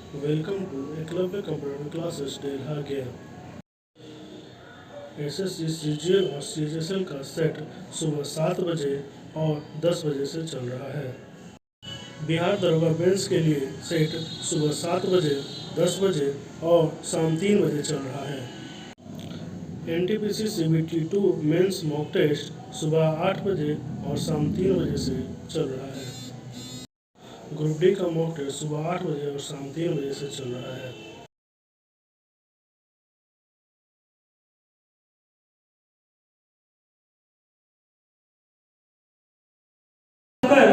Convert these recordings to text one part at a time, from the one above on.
Welcome to Eklavya Computer Classes Delha Gaya। SSC CGL और सीजीएसएल का set सुबह 7 बजे और 10 बजे से चल रहा है। बिहार दरोगा मेंस के लिए सेट सुबह 7 बजे, 10 बजे और शाम 3 बजे चल रहा है। NTPC CBT 2 mains mock test सुबह 8 बजे और शाम 3 बजे से चल रहा है। ग्रुप डी का मॉक टेस्ट सुबह 8 बजे और शाम 3 बजे से चल रहा है।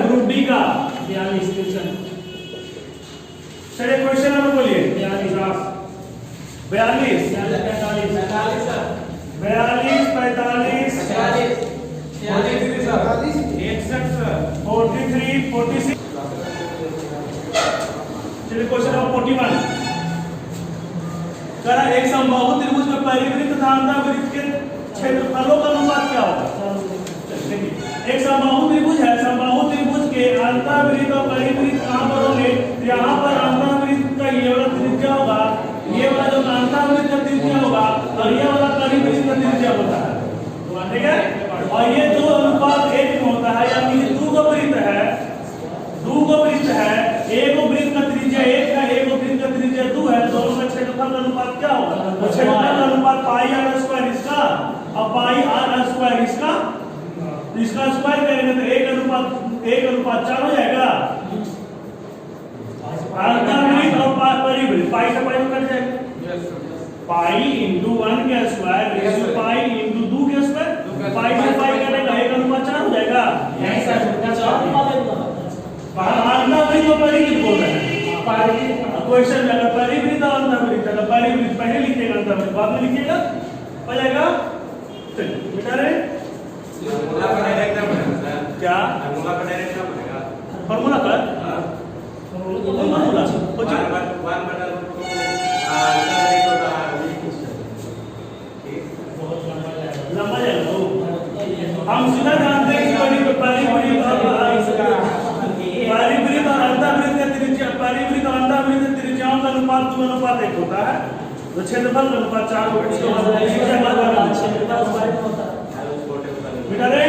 ग्रुप डी का 42 क्वेश्चन। चलिए क्वेश्चन नंबर बोलिए। 42 42 45 45 43 46। चलिए क्वेश्चन नंबर 41। करा एक समबाहु त्रिभुज में परिवृत्त तथा अंतःवृत्त के क्षेत्रफलों का अनुपात क्या होगा? एक समबाहु त्रिभुज है, समबाहु त्रिभुज के अंतःवृत्त और परिवृत्त कहां पर होंगे? यहाँ पर अंतःवृत्त का ये वाला त्रिज्या होगा, ये वाला जो अंतःवृत्त का त्रिज्या होगा और ये वाला परिवृत्त का त्रिज्या होता है, ठीक है। और ये दो अनुपात 1 में होता है, यानी ये दो वृत्त है, एक वृत्त का त्रिज्या 1 है, एक वृत्त का त्रिज्या 2 है, दोनों का क्षेत्रफल का अनुपात क्या होगा? तो क्षेत्रफल का अनुपात पाई आर स्क्वायर इसका और पाई आर स्क्वायर इसका स्क्वायर करेंगे तो 1:4 हो जाएगा। अंतःवृत्त और परिवृत्त पाई से पाई कट जाएगा। पाई इंटू 1 के स्क्वायर रेशियो पाई इंटू 2 के स्क्वायर, पाई से पाई करेगा 1:4 हो जाएगा। अंतःवृत्त और परिवृत्त बोल रहे हैं क्वेश्चन में। अगर परिवृत्त और अंतःवृत्त, अगर परिवृत्त पहले लिखिएगा, अंतःवृत्त बाद में लिखिएगा, हो जाएगा। चलिए बेटा रे फॉर्मूला का डायरेक्ट ना बनेगा क्या? फॉर्मूला का डायरेक्ट ना बनेगा। फॉर्मूला का फॉर्मूला हो जाएगा। लंबा जाएगा वो। हम सीधा जानते हैं कि परिवृत्त और अंतःवृत्त के त्रिज्या, परिवृत्त और अंतःवृत्त के त्रिज्याओं का अनुपात 2:1 होता है, तो क्षेत्रफल का अनुपात 4 होगा। बेटा रे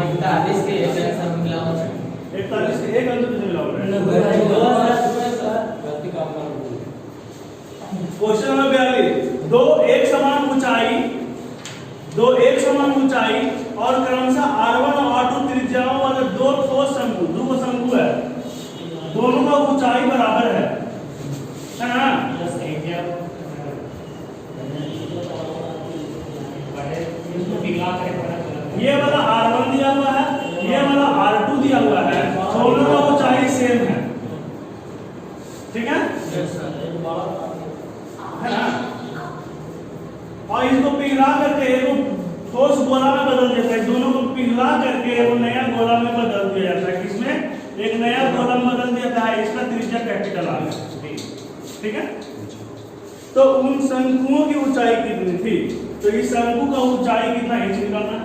41 के एक आंसर मिला हुआ है। 41 के एक आंसर मिला हुआ है। Question number 42। दो एक समान ऊंचाई और क्रमशः R1 और R2 त्रिज्याओं वाले दो शंकु है, दोनों का ऊंचाई बराबर है ना? ये वाला R1 दिया हुआ है, ये वाला R2 दिया हुआ है, दोनों का ऊंचाई सेम है, ठीक है ना? और इसको पिघला करके एक ठोस गोला में बदल देता है, दोनों को पिघला करके वो नया गोला में बदल दिया जाता है। किसमें? एक नया गोला में बदल दिया जाता है, इसका त्रिज्या कैपिटल R है, ठीक है। तो उन शंकुओं की ऊंचाई कितनी थी? तो इस शंकु का ऊंचाई कितना इंच निकालना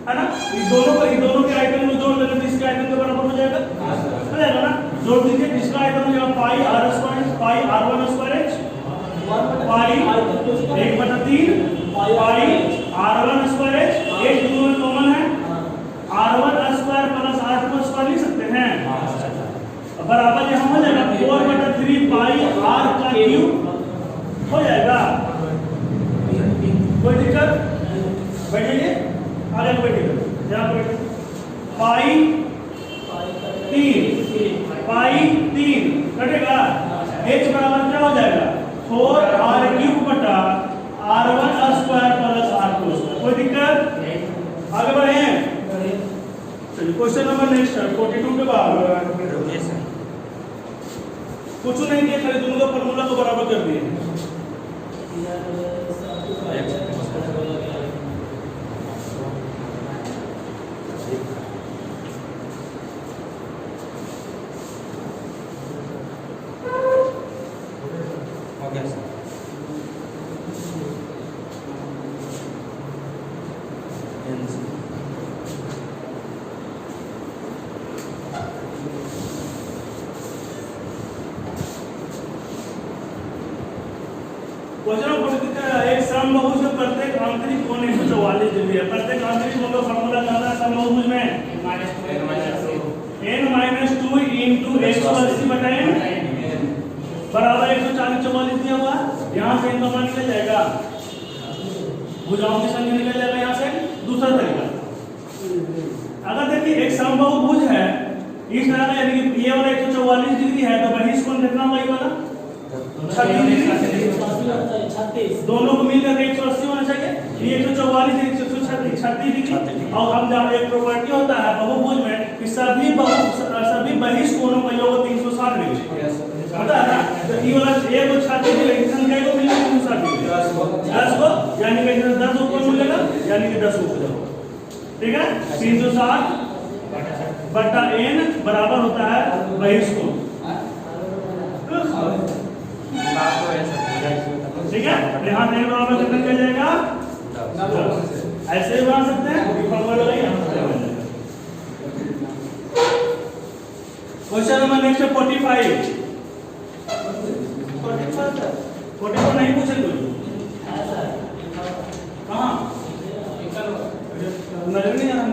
है ना? इस दोनों के आइटम में जोड़ देंगे तो इसके आइटम के बराबर हो जाएगा ना? जोड़ दीजिए, इसका आइटम हो जाएगा pi r square, pi R1 square h, pi 1/3 pi R1 square h, एक दोनों में कॉमन है, R1 square plus R2 square लिख सकते हैं, बराबर यहां हो जाएगा 4/3 पाई r का क्यूब हो जाएगा। कोई दिक्कत? बैठिए, आगे बैठिए, जहाँ बैठिए। पाई 3 कटेगा, h बराबर क्या हो जाएगा? 4r³ बटा R1 square plus R2 square. कोई दिक्कत? आगे बढ़े। चलिए क्वेश्चन नंबर नेक्स्ट 42 के बाद कुछ नहीं किया, खाली दोनों का फॉर्मूला को बराबर कर दिए। समबाहुज में प्रत्येक आंतरिक कोण 144 डिग्री है। प्रत्येक आंतरिक कोण का फार्मूला क्या होता है समबाहुज में? n-2 into 180 बटा n बराबर 140 दिया हुआ। यहाँ से इनका मान निकल जाएगा, भुजाओं की संख्या निकल जाएगा यहाँ से। दूसरा तरीका, अगर देखिए एक समबाहु भुज है इस तरह का, यानी कि ये वाला 144 डिग्री है, तो बहिष्ठ कोण कितना होगा? ये वाला 36 डिग्री। दोनों को मिलकर 180 होना चाहिए। ये 144 136 डिग्री। और हम जब एक प्रॉपर्टी होता है बहुभुज में कि सभी बहिष्ठ कोणों का योग 360 डिग्री पता है ना। तो ये वाला 136 डिग्री की संख्या को मिलेगा 360 डिग्री 10 को, यानी कि 10 ऊपर मिलेगा, यानी कि 10 ऊपर जाओ। ठीक है, 360 बटा n बराबर होता है बहिष्ठ कोण। ठीक है, यहाँ n बराबर कितना निकल जाएगा? ऐसे भी बना सकते हैं, फॉर्मूला लगाइए। क्वेश्चन नंबर नेक्स्ट 45 नहीं पूछे कोई? कहाँ नजर नहीं आ रहा?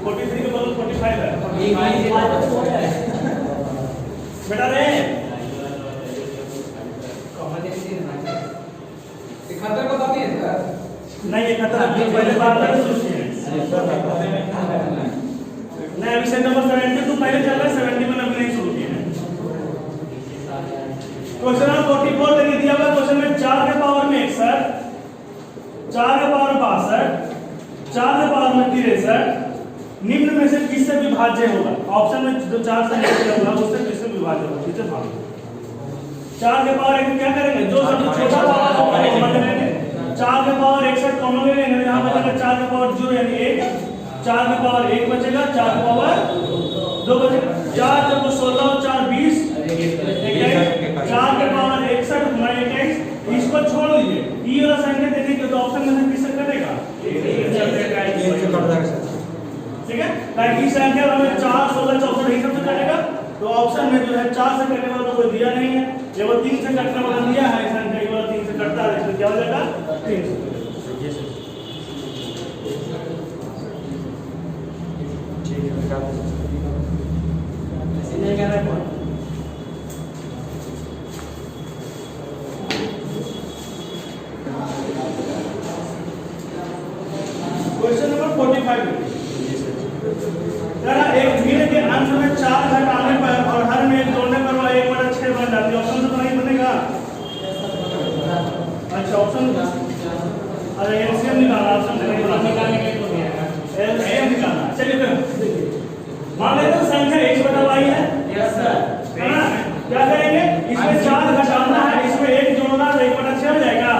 43 के बगल 45 है बेटा रे। खतर को बताती है सर? नहीं, ये खतर पहले बात कर शुरू किए। नहीं, अभी सेट नंबर 70 तो पहले चल रहा है, 70 में अभी नहीं शुरू किए हैं। क्वेश्चन नंबर 44 देखिए दिया हुआ क्वेश्चन में 4 के पावर में 61, 4 के पावर 62, 4 के पावर में 63 निम्न में से किससे विभाज्य होगा? ऑप्शन में जो 4 से लेकर होगा उससे किससे विभाज्य होगा? किससे भाग? 4 के पावर 1 क्या करेंगे? जो सबसे छोटा पावर होगा वो कॉमन लेंगे। 4 के पावर 61 कॉमन ले लेंगे, यहां बचेगा 4 के पावर 0 यानी 1, 4 के पावर 1 बचेगा, 4 के पावर 2 बचेगा। 4 जब 16 और 4 20 21, 4 के पावर 61 गुना 21, इसको छोड़ दीजिए। ई वाला संख्या देखिए तो ऑप्शन में से किससे कटेगा? ठीक है, ताकि संख्या हमें 4 16 64 ही सब से कटेगा। तो ऑप्शन में जो है 4 से कटने वाला तो कोई दिया नहीं है, ये वो 3 से कटने वाला दिया है। संख्या ये वाला 3 से कटता है, इसलिए क्या हो जाएगा? 3 से। नहीं कह रहा है कौन? क्वेश्चन नंबर 45 जरा एक भीड़ के अंश में 4 घटाने पर और हर में 1 जोड़ने पर वह 1/6 बन जाती है। ऑप्शन तो नहीं बनेगा। अच्छा ऑप्शन, अरे एलसीएम निकालना, ऑप्शन से नहीं निकालने का तो नहीं आएगा, एलसीएम निकालना। चलिए फिर मान लेते हैं संख्या x/y है। Yes sir. क्या करेंगे? इसमें 4 घटाना है, इसमें 1 जोड़ना है, 1/6 हो जाएगा।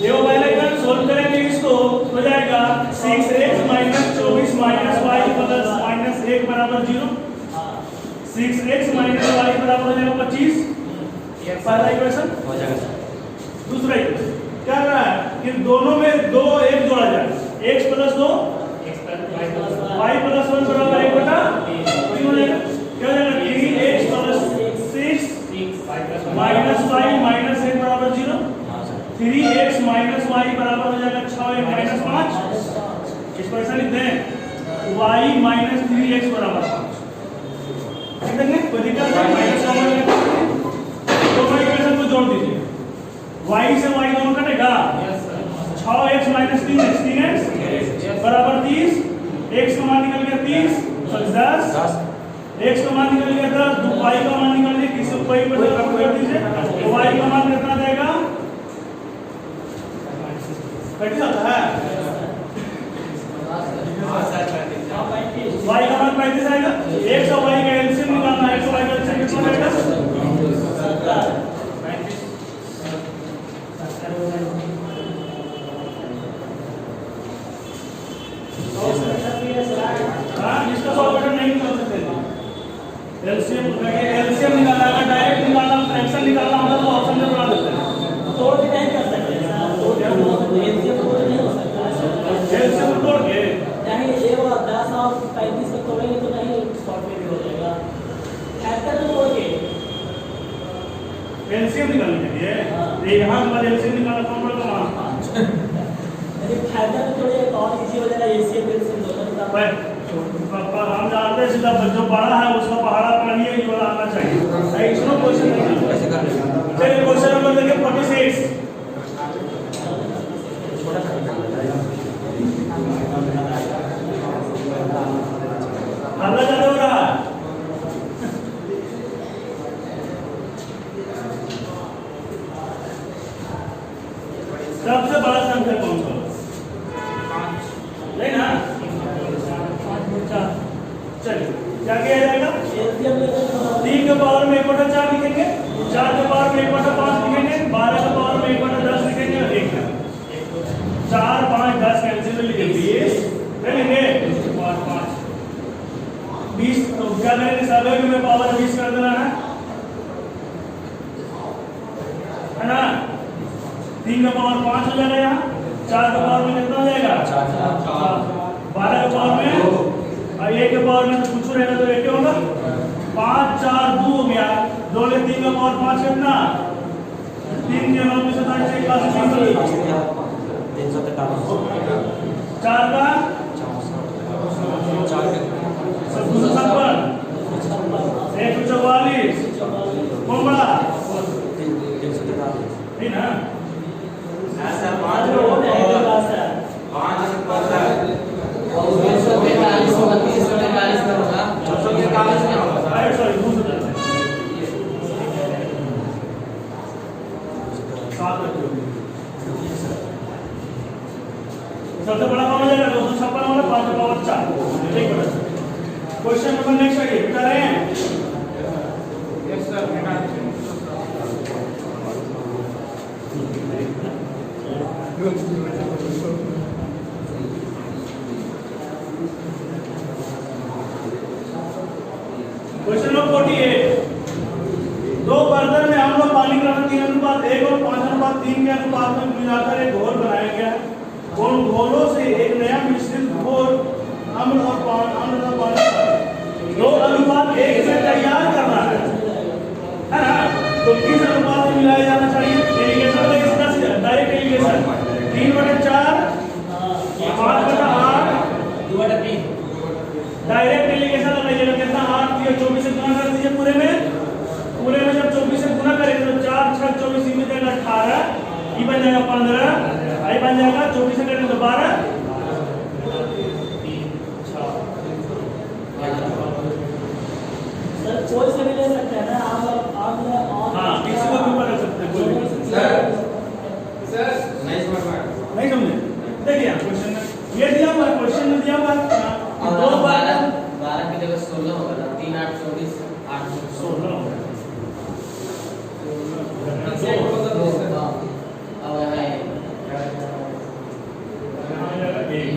ये वो पहले कर सोल्व करेंगे, इसको हो जाएगा 6x - 24 - y - 1 बराबर 0। 6x - y बराबर हो जाएगा 25। पहला इक्वेशन हो जाएगा सर। दूसरा इक्वेशन क्या कर रहा है कि दोनों में 2 1 जोड़ा जाए, x + 2 y + 1 बराबर 1/3 हो जाएगा। क्या हो जाएगा? 3x + 6 - y - 1 बराबर 0। 3x - y बराबर हो जाएगा 6 1 - 5। इसको ऐसा लिख दें y - 3x बराबर 5। ठीक है, कोई दिक्कत नहीं, माइनस कॉमन लेते हैं। दोनों इक्वेशन को जोड़ दीजिए, y से y दोनों कटेगा। 6x - 3x बराबर 30। x का मान निकल गया 30, 10 x का मान निकल गया 10, y का मान निकल गया, किसी कोई पर कर दीजिए तो y का मान कितना देगा? कट जाता है। y का मान 35 आएगा। x और y का एलसीएम निकालना है, तो y का एलसीएम कितना आएगा? 70। हाँ, इसका सॉल्यूशन नहीं निकाल सकते। एलसीएम निकालना है, डायरेक्ट निकालना, फ्रैक्शन निकालना होगा तो ऑप्शन में बना देते हैं। तोड़ के नहीं कर सकते सर, तोड़ के नहीं हो सकता, नहीं हो सकता। एलसीएम तोड़ के नहीं, ये वो 10 और 35 को तोड़ेंगे तो नहीं शॉर्ट में भी हो जाएगा। फैक्टर को तोड़ के एलसीएम निकालने के लिए ये यहाँ के बाद एलसीएम निकालना कौन पड़ेगा वहाँ लेकिन फायदा में थोड़ी एक और इजी हो जाएगा एसीएम एलसीएम दोनों का। हम जानते हैं सीधा जो बड़ा है उसका पहाड़ा पढ़िए ये वाला आना चाहिए। इसमें क्वेश्चन नहीं। चलिए क्वेश्चन नंबर देखिए 46। हल्ला ज्यादा हो रहा है। सबसे बड़ा संख्या कौन सा नहीं ना? चलिए क्या किया जाएगा? एलसीएम में 3 के पावर में 1/4 लिखेंगे, 4 के पावर में 1/5 लिखेंगे, 12 के पावर में 1/10 लिखेंगे और 1 4 5 10 कैंसिल में लिखेंगे 20 लिखेंगे 5 20। तो क्या करेंगे? सब में पावर 20 कर देना है ना? 3 का पावर 5 हो जाएगा यहाँ, 4 का पावर में कितना हो जाएगा? 12 का पावर में और 1 के पावर में तो कुछ रहेगा तो 1 होगा। 5 4 2 हो गया। 2 ले 3 का पावर 5 कितना? 3 के 9 में से 4 का 144 कौन बड़ा? ठीक ना? सबसे बड़ा कौन हो जाएगा? 256 वाला 5 का पावर 4। ठीक है। क्वेश्चन नंबर नेक्स्ट आइए बता रहे हैं। Yes sir. Question number 48। 2 बर्तन में हम लोग पानी का 3:1 और 5:3 के अनुपात में मिलाकर एक घोल बनाया गया है। उन घोलों से एक नया मिश्रित घोल अम्ल और पानी 2 अनुपात 1 में तैयार करना है ना? तो किस अनुपात में मिलाया जाना चाहिए? एलिगेशन किसका से डायरेक्ट एलिगेशन 3/4 5/8 2/3 डायरेक्ट एलिगेशन लगाइएगा। कितना? 8 दिया 24 से गुना कर दीजिए पूरे में जब 24 से गुना करेंगे तो 4 6 24 में जाएगा 18 ये बन जाएगा 15 आई बन जाएगा 24 से करेंगे तो 12 सर कोई से भी ले सकते हैं ना आप और हाँ किसी को भी कर सकते हैं कोई भी। सर नहीं समझे? देखिए यहाँ क्वेश्चन में ये दिया हुआ है, क्वेश्चन में दिया हुआ है 2 12 की जगह 16 होगा ना। 3 8 24 8 16 हो गया। अब है यहाँ आ जाएगा 1।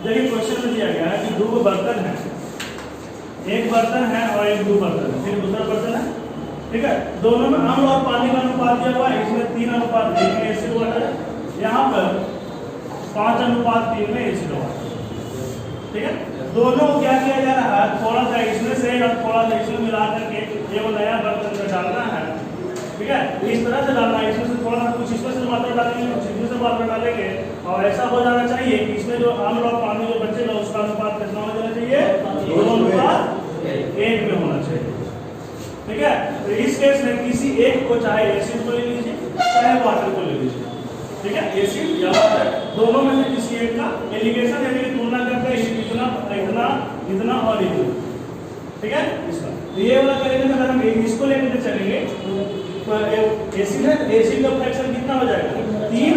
देखिए क्वेश्चन में दिया गया है कि 2 बर्तन है, एक बर्तन है और एक 2 बर्तन है, फिर दूसरा बर्तन है। ठीक है। दोनों में अम्ल और पानी का अनुपात दिया हुआ है। इसमें 3:1 में एसिड वाटर है, यहाँ पर 5:3 में एसिड वाटर। ठीक है। दोनों को क्या किया जा रहा है? थोड़ा सा इसमें से और थोड़ा सा इसमें मिला करके ये वो नया बर्तन में डालना है। ठीक है। इस तरह से डालना है, इसमें से थोड़ा सा कुछ इसमें से वाटर डालेंगे कुछ इसमें से वाटर डालेंगे और ऐसा हो जाना चाहिए कि इसमें जो अम्ल और पानी जो बचेगा उसका अनुपात कितना हो जाना चाहिए? 2:1 में होना चाहिए। ठीक है। तो इस केस में किसी एक को चाहे एसिड को ले लीजिए चाहे वाटर को ले लीजिए। ठीक है। एसिड या वाटर दोनों में से किसी एक का एलिगेशन यानी कि तुलना करते हैं इतना इतना इतना और इतना। ठीक है। इसका तो ये वाला करेंगे तो अगर हम इसको लेकर चलेंगे तो एसिड है, एसिड का फ्रैक्शन कितना हो जाएगा? 3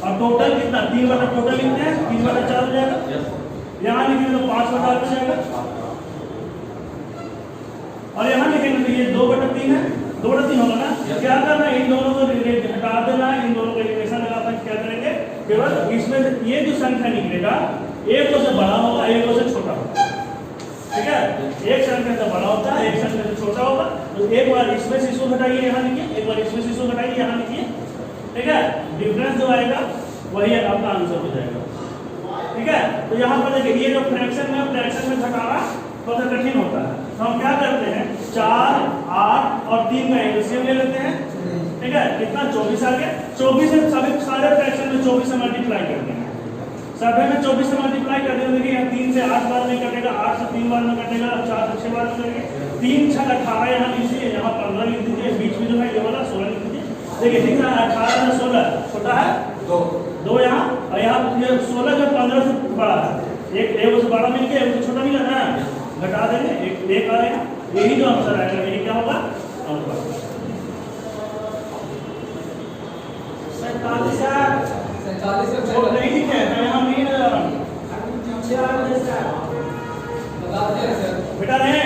और टोटल कितना? 3 बटा टोटल कितना है? 3/4 हो जाएगा। यहाँ लिखेंगे तो 5/8 हो जाएगा और यहाँ लिखेंगे तो ये 2/3 है। 2/3 होगा ना? क्या करना है? इन दोनों को हटा देना है, इन दोनों को इक्वेशन लगाकर क्या करेंगे? केवल इसमें ये जो संख्या निकलेगा एक से बड़ा होगा एक से छोटा होगा। ठीक है। एक संख्या से बड़ा होता है एक संख्या से छोटा होगा। तो एक बार इसमें से इसको घटाइए यहाँ लिखिए, एक बार इसमें से इसको घटाइए यहाँ लिखिए। ठीक है। डिफरेंस जो आएगा वही आपका आंसर हो जाएगा। ठीक है। तो यहाँ पर देखिए ये जो फ्रैक्शन में घटाना थोड़ा सा कठिन होता है। तो हम क्या करते हैं 4, 8 और 3 का एलसीएम ले लेते हैं। ठीक है, कितना 24 आ गया। 24 से सभी सारे फ्रैक्शन में 24 से मल्टीप्लाई करते हैं। सभी में 24 से मल्टीप्लाई करते हैं। देखिए यहाँ 3 से 8 बार में कटेगा, 8 से 3 बार में कटेगा, 4 से 6 बार में कटेगा। 3 6 18 यहाँ लीजिए, यहाँ 15 लिख दीजिए, बीच में जो है ये वाला 16 लिख दीजिए। देखिए ठीक है, 18 में 16 छोटा है 2 यहाँ, और यहाँ ये 16 जो 15 से बड़ा है। एक से बड़ा मिल गया, एक से छोटा मिला ना, घटा देंगे, एक आ गया। यही जो आंसर आएगा, यही क्या होगा आंसर। 47 से छोड़ नहीं है, मैं यहाँ नहीं लगा रहा हूँ। बताते हैं सर। बेटा नहीं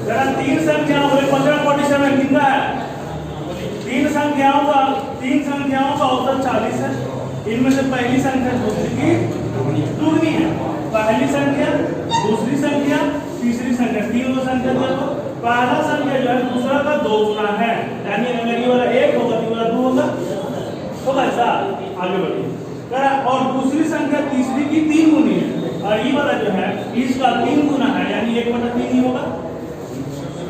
जरा 3 संख्याओं को 1547 कितना है? 3 संख्याओं का औसत 40 है। इनमें से पहली संख्या दूसरी की दुगनी है। पहली संख्या, दूसरी संख्या, तीसरी संख्या, 3 संख्या देखो। पहला संख्या जो है दूसरा का 2 गुना है, यानी अगर ये वाला 1 होगा तो ये वाला 2 होगा ऐसा। आगे बढ़िए। और दूसरी संख्या तीसरी की 3 गुनी है, और ये वाला जो है इसका 3 गुना है, यानी 1/3 ही होगा।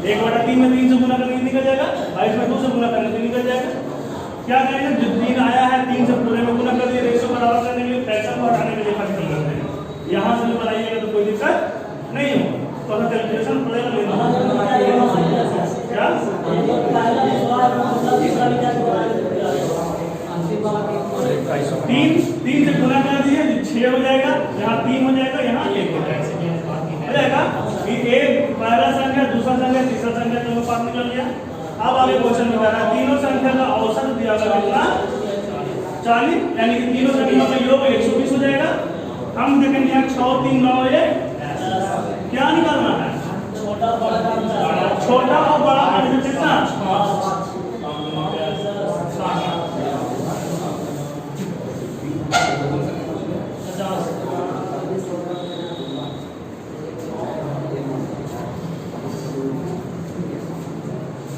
1/3 में 3 से गुना करके निकल जाएगा, और इसमें 2 से गुना करने से निकल जाएगा। क्या करेंगे, जो 3 आया है 3 से पूरे में गुना कर दिए, रेशो बराबर करने के लिए, पैसा को हटाने के लिए खत्म करते हैं। यहाँ से भी बनाइएगा तो कोई दिक्कत नहीं हो। तो कैलकुलेशन पड़ेगा क्या 3 से गुना कर दिए 6 हो जाएगा, यहाँ 3 हो जाएगा, यहाँ 1 हो जाएगा। ये एक पहला संख्या, दूसरा संख्या, तीसरा संख्या दोनों पास निकल गया। अब आगे क्वेश्चन में कह रहा है तीनों संख्या का औसत दिया गया कितना 40, यानी कि तीनों संख्या का योग 120 हो जाएगा। हम देखेंगे यहाँ 6 3 9 1 क्या निकालना है, छोटा और बड़ा का कितना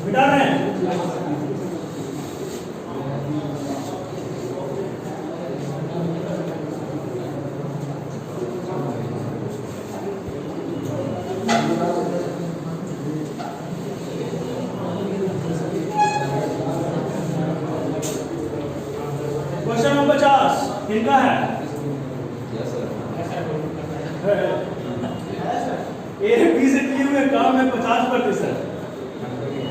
बिटा रहे हैं। क्वेश्चन नंबर 50 किनका है? ए बी से किए हुए काम में 50%।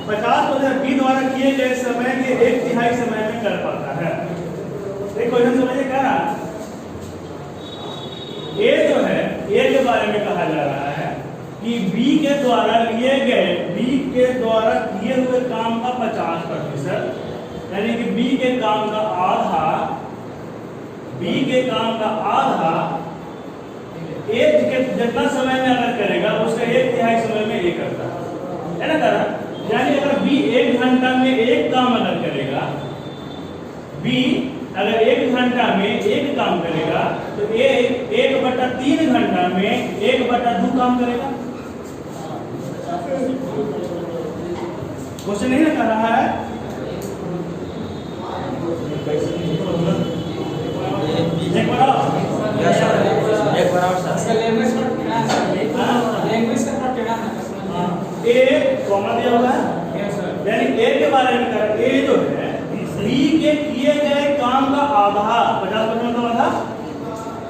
50% बी द्वारा किए गए समय के 1/3 समय में कर पाता है। एक क्वेश्चन समझिए, कह रहा ए जो है, ए के बारे में कहा जा रहा है कि बी के द्वारा किए हुए काम का 50%, यानी कि बी के काम का आधा एक के जितना समय में अगर करेगा उसका 1/3 समय में ये करता है ना करा। यानी अगर बी 1 घंटा में एक काम अगर करेगा, बी अगर 1 घंटा में एक काम करेगा तो ए 1/3 घंटा में 1/2 काम करेगा। क्वेश्चन नहीं ना कर रहा है। एक बार ए कॉमा दिया हुआ है, यानी ए के बारे में कर, ए जो है बी के किए गए काम का आधा 50% का आधा,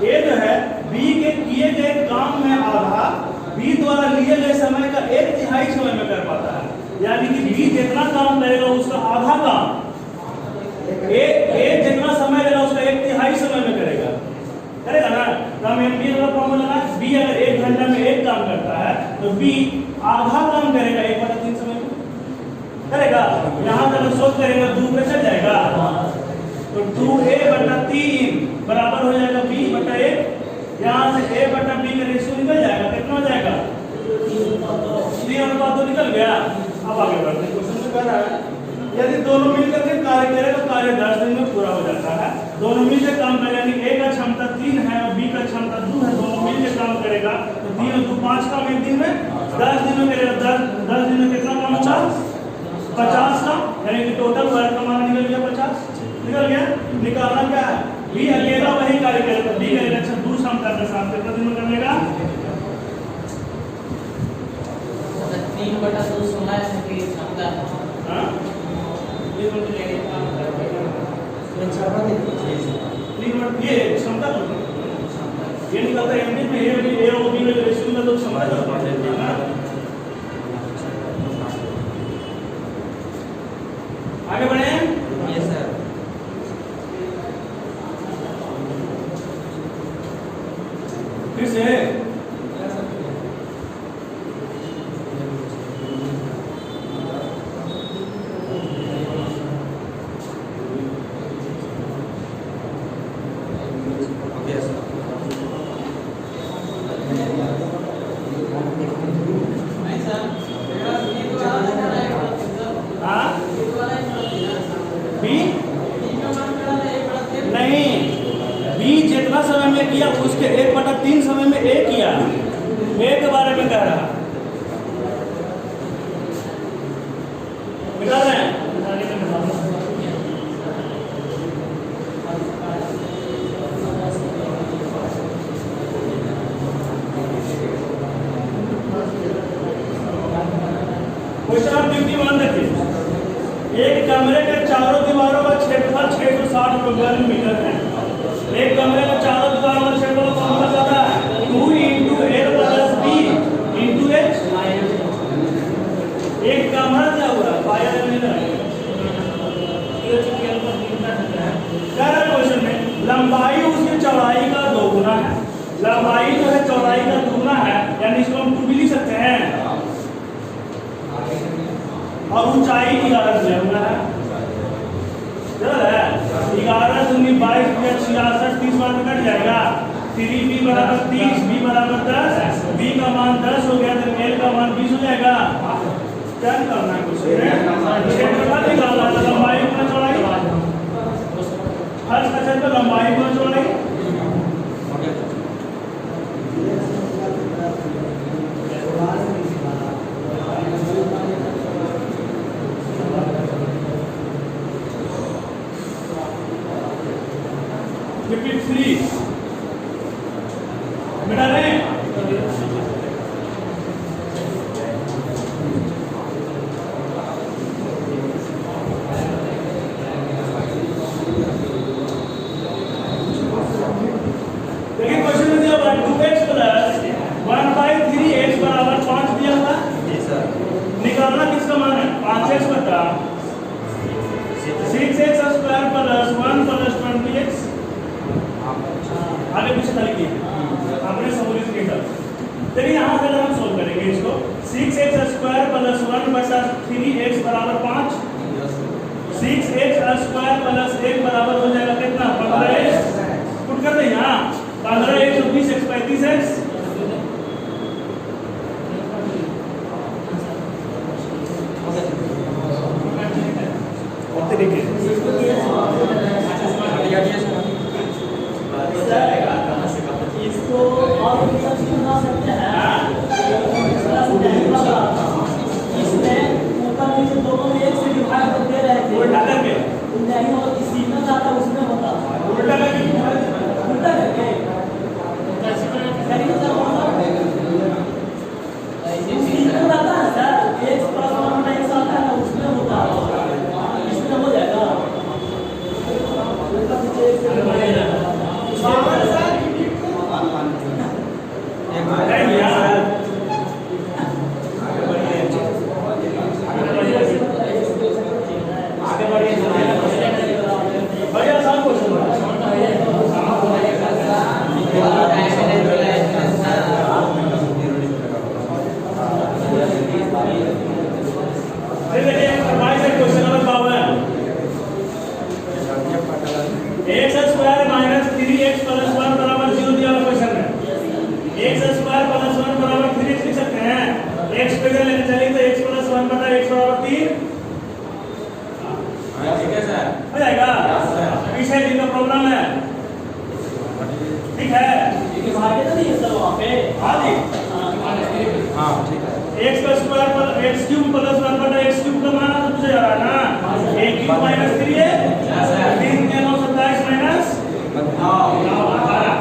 ए जो है बी के किए गए काम में आधा बी द्वारा लिए गए समय का 1/3 समय में कर पाता है। यानी कि बी जितना काम करेगा उसका आधा काम ए जितना समय लेगा उसका 1/3 समय में करेगा ना। तो हम एमपीए का फॉर्मूला लगा, बी अगर 1 घंटा में एक काम करता है तो बी आधा काम करेगा 1/3 समय में करेगा। यहाँ तक सोच करेगा 2 पे चल जाएगा, तो 2a/3 बराबर हो जाएगा b/1। यहाँ से a/b का रेशियो निकल जाएगा, कितना हो जाएगा 3/2 निकल गया। अब आगे बढ़ते हैं। क्वेश्चन में कह रहा है यदि दोनों मिलकर के कार्य करें तो कार्य 10 दिन में पूरा हो जाता है। दोनों मिल के काम करें, यानी ए का क्षमता 3 है और बी का क्षमता 2 है, दोनों मिल के काम करेगा तो 3 और 2 5 काम एक दिन में 10 दिन में करेगा। 10 दिन में कितना काम होगा? 50 का, यानी कि टोटल वर्क का मान निकल गया 50। निकल गया। निकालना क्या है? बी अकेला वही कार्य करेगा, बी करेगा अच्छा 2 क्षमता के साथ कितना दिन में कर लेगा? 3/2 16 है कि क्षमता हाँ ये बोल के लेके काम करेगा। ये क्षमता ये निकलता है एमडी में ए और बी में रेशियो में तो क्षमता आगे बढ़े। Yes sir. फिर से नहीं सर, मेरा ये तो वाला है सर। हाँ ये वाला है बी तीन का मान करा है 1/3। नहीं, बी जितना समय में किया उसके 1/3 समय में ए किया, ए के बारे में कह रहा निकाल रहे हैं। क्वेश्चन आप 51 देखिए। एक कमरे के चारों दीवारों का क्षेत्रफल 660 वर्ग मीटर है। एक कमरे का चारों दीवारों का क्षेत्रफल कौन सा ज्यादा है? 2 × L + B × H। एक कमरा क्या हुआ? पाया नहीं ना क्या है क्वेश्चन में? लंबाई उसकी चौड़ाई का 2 गुना है। लंबाई जो है चौड़ाई का 2 गुना है, यानी इसको हम 2 भी लिख सकते हैं। और ऊंचाई 11 दिया हुआ है। 11 दूनी 22 या 66 30 बार में कट जाएगा। 3b = 30, b = 10, b का मान 10 हो गया तो l का मान 20 हो जाएगा। क्या करना है? कुछ क्षेत्रफल निकालना है, लंबाई गुना चौड़ाई। हर सचन पर लंबाई गुना चौड़ाई। मिटा रहे हैं। देखिए क्वेश्चन में दिया हुआ है 2x + 1/3x = 5 दिया हुआ है। निकालना किसका मान है? 5x + 6x² + 1 + 20x। आगे पीछे लिखिए, आपने सहूलियत की था। देखिए यहाँ से हम सोल्व करेंगे इसको। 6x² + 1/3x = 5। 6x² + 1 बराबर हो जाएगा कितना? 15x। पुट कर दें यहाँ 15x और 20x 35x। और तरीके इसको और बना सकते हैं। इसमें ऊपर नीचे दोनों में 1 से डिवाइड कर दे रहे थे। उल्टा करके नहीं हो सीखना चाहता उसमें होता उल्टा करके उल्टा करके करिए सर। सीखना चाहता है सर, x + 1/x आता है ना, उसमें होता है। इसमें हो जाएगा ऊपर नीचे 1 से डिवाइड हो जाएगा। पीछे जिनका प्रॉब्लम है है? लेकिन भागे तो नहीं है सर वहाँ पे। हाँ जी, हाँ ठीक है। एक्स का स्क्वायर पर एक्स क्यूब प्लस 1 बटा एक्स क्यूब का मान तो पूछा जा रहा है ना। एक क्यूब माइनस 3 है, 3 के 9 27 माइनस 18।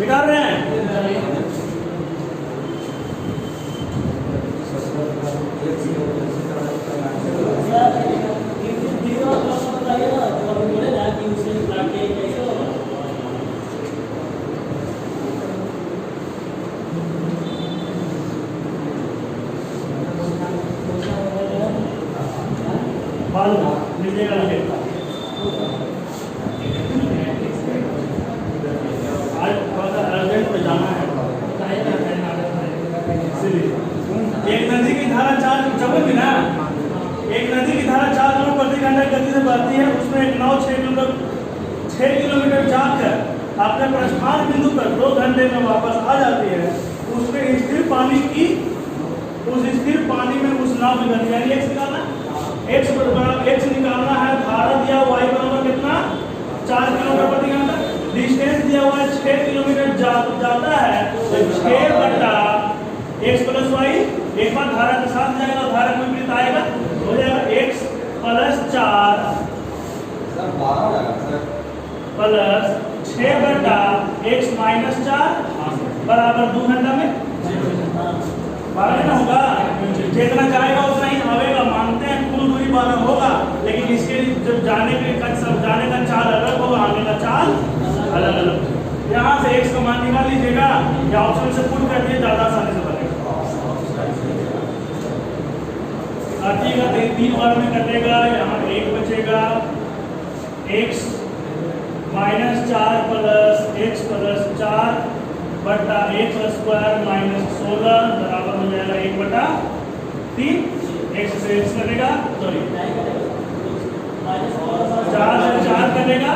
बिगाड़ रहे हैं। सर धीरे और बताइए ना, तो अभी बोले ना कि उसे काट के कैसे होगा। बाद में लीजिएगा लगेगा। आज थोड़ा सा अर्जेंट में जाना है, इसलिए एक नदी की धारा 4 चलोगी ना, एक नदी की धारा 4 किलोमीटर प्रति घंटा गति से बहती है। उसमें एक नाव 6 किलोमीटर जाकर अपने प्रस्थान बिंदु पर 2 घंटे में वापस आ जाती है। उसमें स्थिर पानी की उस स्थिर पानी में उस नाव की गति यानी एक्स निकालना, एक्स निकालना है। धारा दिया हुआ y बराबर कितना 4 किलोमीटर प्रति घंटा, डिस्टेंस दिया हुआ है 6 किलोमीटर जाता है। तो 6 बटा एक्स प्लस वाई, एक बार धारा के साथ जाएगा, धारा में विपरीत आएगा, हो जाएगा एक्स प्लस 4 प्लस 6 बटा एक्स माइनस 4 बराबर 2 घंटा में 12 ना होगा। जितना जाएगा उतना ही आवेगा, मानते हैं कुल दूरी 12 होगा, लेकिन इसके जब जाने का चाल अलग होगा, आने का चाल अलग अलग। यहाँ से एक्स का मान निकाल लीजिएगा या ऑप्शन से पुट कर दिए, ज्यादा आसानी से बनेगा। काटिएगा 3 बार में कटेगा, यहाँ 1 बचेगा। X minus 4 plus x plus 4 बटा एक्स स्क्वायर माइनस 16 बराबर हो जाएगा 1 बटा 3। एक्स से एक्स कटेगा, सॉरी 4 से 4 कटेगा,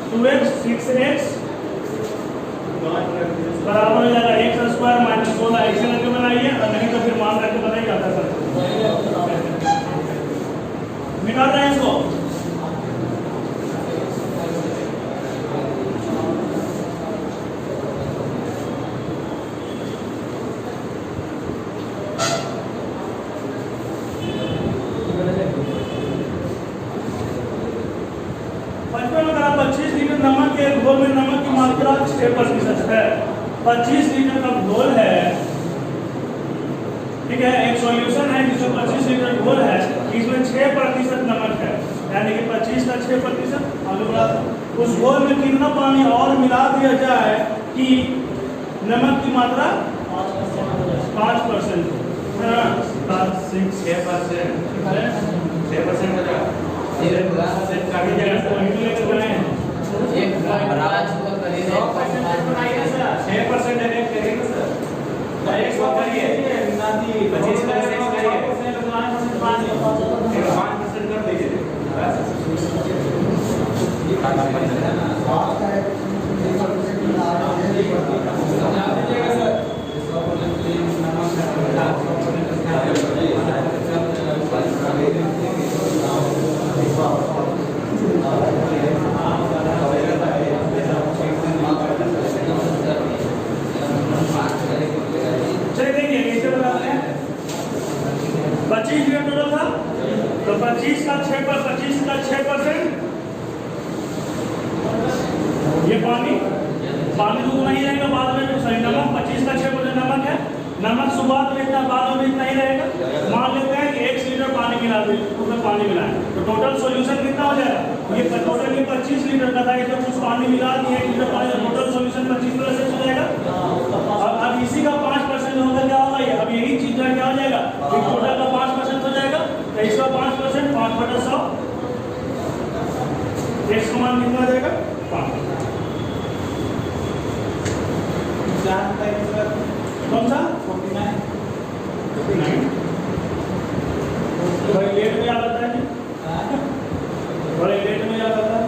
2x 6x बराबर हो जाएगा एक्स स्क्वायर माइनस 16। ऐसे करके बनाइए, और नहीं तो फिर मान रख के बनाइए, आता सर निकाल रहे हैं इसको। बचपन में 25 लीटर नमक के घोल में नमक की मात्रा 6% है। 25 लीटर का घोल है, ठीक है, एक सॉल्यूशन है जिसमें 25 लीटर घोल है, इसमें 6% नमक है, यानी कि 25 का 6%। उस घोल में कितना पानी और मिला दिया जाए कि नमक की मात्रा 5%। 25 लीटर टोटल था, तो 25 का 6%, ये पानी दूध नहीं रहेगा बाद में। सही, नमक 25 का 6% नमक है, नमक शुरुआत में इतना, बाद में इतना ही रहेगा। मान लेते हैं कि 1 लीटर पानी मिला दे, उसमें पानी मिलाएं तो टोटल सॉल्यूशन कितना हो जाएगा? ये टोटल 25 लीटर का था, इसमें कुछ पानी मिला दिए 1 लीटर पानी, टोटल सॉल्यूशन 25 प्लस हो जाएगा। अब इसी का 5% होगा, क्या होगा ये? अब यही चीज क्या हो जाएगा? टोटल का 5% हो जाएगा, तो इसका 5% 5/100, एक्स का मान कितना जाएगा? 5। कौन सा? 49 बड़े लेट में याद आता है, बड़े लेट में याद आता है।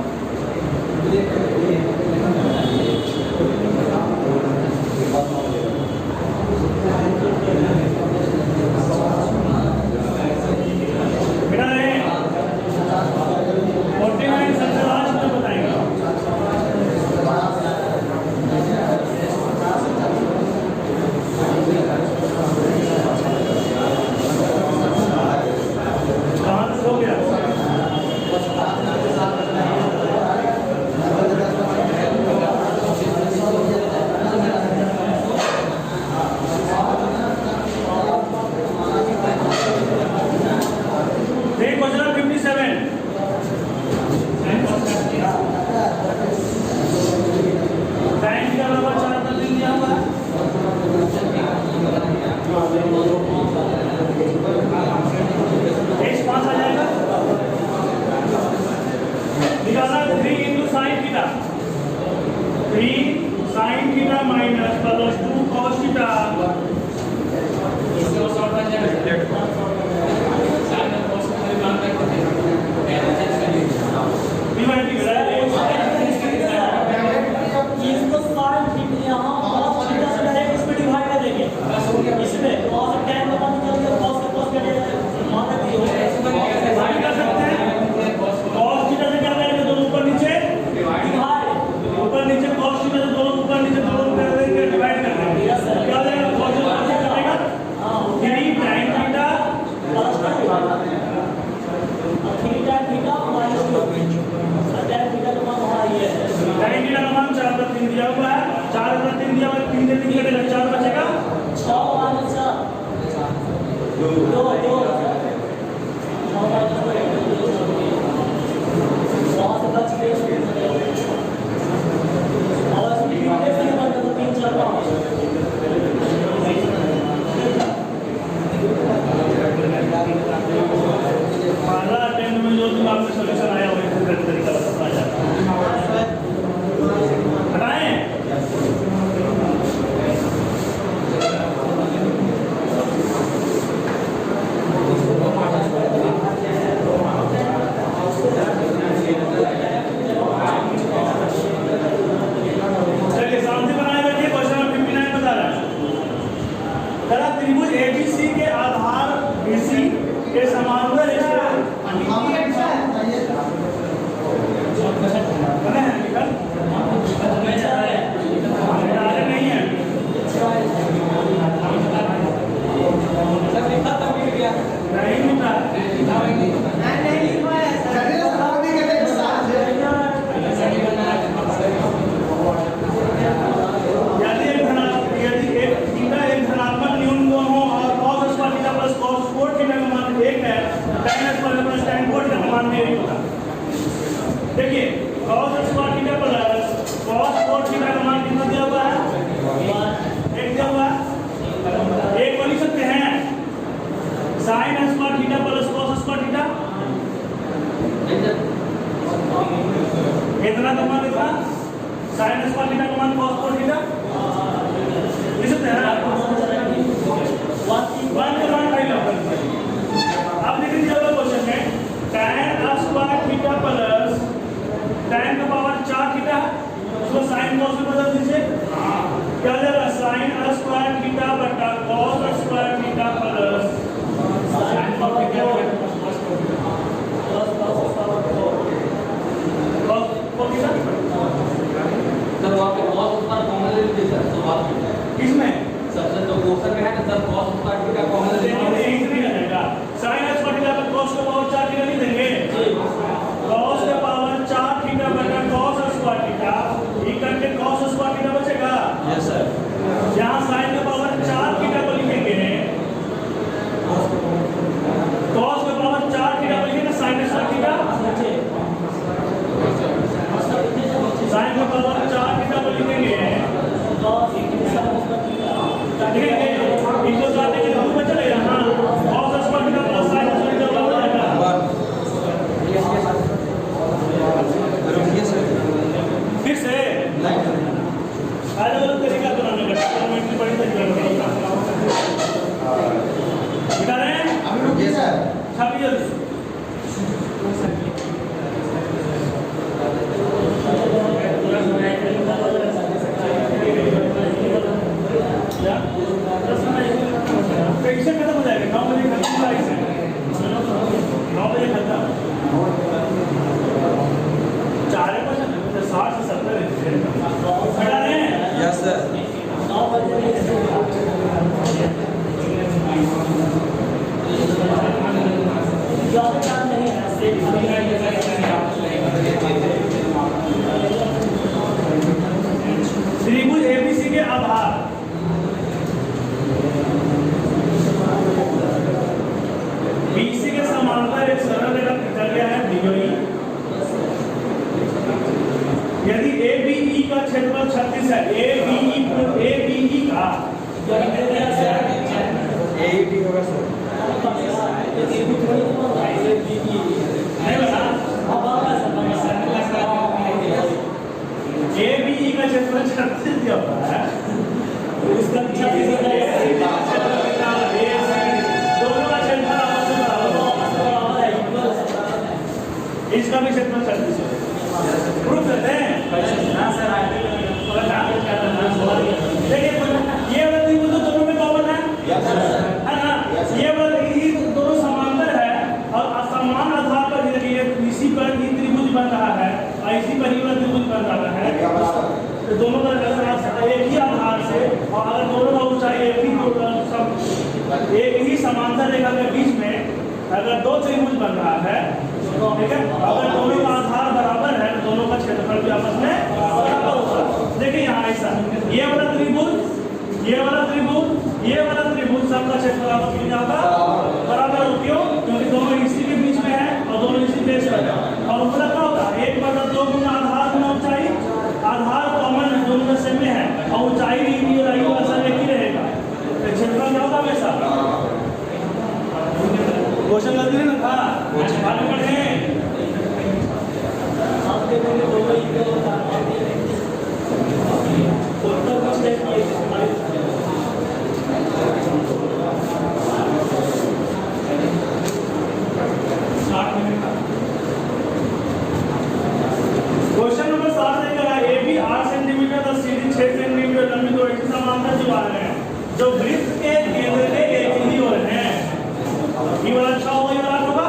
प्लस 2 cos थीटा इसको सॉल्व कर जाएगा साइन और cos का मान करके चेंज करिए डिवाइड कर रहा है इसको साइन थीटा यहाँ cos थीटा से डायरेक्ट इसमें डिवाइड कर देंगे इसमें cos tan का मान निकाल के cos का cos कटेगा मान रख दिया डिवाइड कर सकते हैं cos थीटा से क्या करेंगे दोनों ऊपर नीचे डिवाइड ऊपर नीचे cos थीटा से दोनों ऊपर नीचे दोनों कर देंगे डिवाइड कर देंगे Yes, sir. क्या हो जाएगा cos थीटा से कटेगा हां 3 tan theta plus theta theta minus tan theta का मान वहां ये है tan थीटा का मान 4/3 दिया हुआ है 4/3 दिया हुआ है 3 से 3 कटेगा 4 बचेगा 6 माइनस 4 2 वहां से बच गए और इसमें से बचा तो 3 4 पहला अटेम्प्ट में जो दिमाग में सॉल्यूशन आया वो इस तरीका बताया जाता है हटाएं चलिए सामने बनाए बैठिए क्वेश्चन नंबर 59 बता रहा है तथा त्रिभुज एबीसी के आधार बीसी के समांतर एक बने हैं निकल अरे नहीं है नहीं मिलता यदि एक थीटा एक धनात्मक न्यून कोण हो और cos square theta plus cos 4 theta का मान 1 है tan square plus tan 4 theta का मान 1 होगा देखिए cos square theta plus cos 4 theta का मान कितना दिया हुआ है 1 दिया हुआ है एक बन सकते हैं sin square theta plus cos square theta कितना का मान कितना sin स्क्वायर थीटा का मान cos 4 थीटा लिख सकते हैं वन का मान फाइल अब लिख दीजिए अगला क्वेश्चन में tan square theta plus tan का पावर 4 थीटा उसको sin cos में बदल दीजिए क्या हो जाएगा sin स्क्वायर थीटा बटा cos square theta plus sin cos theta sir वहाँ पे cos उसका कॉमन ले लीजिए सर तो बात किसमें सर तो क्वेश्चन में है ना सर cos उसका का कॉमन ले लीजिए नहीं जाएगा sin स्क्वायर थीटा पर cos का पावर 4 थीटा नहीं देंगे cos का पावर 4 थीटा बटा cos स्क्वायर थीटा इक्वल के cos स्क्वायर थीटा बचेगा यस सर यहाँ sin का पावर 4 थीटा को लिखेंगे cos का पावर 4 थीटा को लिखेंगे sin स्क्वायर थीटा sin का पावर 4 थीटा को लिखेंगे लिखेंगे इनको काटने के लिए रूप में चलेगा हाँ cos square theta plus sin square theta हो जाएगा फिर से अलग अलग तरीका बनाने का इतनी बड़ी तरीका बता रहे हैं छापी जल्दी कैसे खत्म हो जाएगा 9 बजे खत्म 9 बजे खत्म 4 क्वेश्चन 60 से 70 बता रहे हैं यस सर 9 बजे ज्यादा टाइम नहीं है त्रिभुज एबीसी के आधार बीसी के समांतर एक सरल रेखा खींचा गया है डीओई यदि एबीई का क्षेत्रफल 36 है एबीई का एईटी होगा सर नहीं बता एबीई का क्षेत्रफल 36 दिया हुआ है इसका भी क्षेत्रफल 36 है। प्रूफ करते हैं। देखिए ये वाला त्रिभुज तो दोनों में कॉमन है ना? ये वाला ये दोनों समांतर है और असमान आधार पर देखिए इसी पर ये त्रिभुज बन रहा है और इसी पर ये वाला त्रिभुज बन रहा है। तो दोनों का अगर आप एक ही आधार से और अगर दोनों का ऊंचाई एक ही समांतर रेखा के बीच में अगर दो त्रिभुज बन रहा है, ठीक है, अगर दोनों का आधार बराबर है तो दोनों का क्षेत्रफल भी आपस में बराबर होगा। देखिए यहाँ ऐसा ये वाला त्रिभुज सबका क्षेत्रफल आपस में जाता बराबर हो। क्यों? क्योंकि दोनों इसी के बीच में है और दोनों इसी बेस पर है। और ऊपर क्या होगा? 1/2 गुना आधार गुना ऊंचाई। आधार कॉमन है, दोनों में सेम है और ऊंचाई भी सब एक ही रहेगा। तो क्षेत्रफल क्या होगा हमेशा? क्वेश्चन गलती नहीं था, आगे बढ़े। आपके में दोनों इक्वल होता है, उत्तर का स्टेप ये क्वेश्चन नंबर 7 देकर ए बी 8 सेंटीमीटर और सी डी 6 सेंटीमीटर लंबी दो ऐसी समांतर दीवार हैं जो वृत्त के केंद्र के एक ही ओर हैं। ये वाला 6 होगा, ये वाला 8 होगा।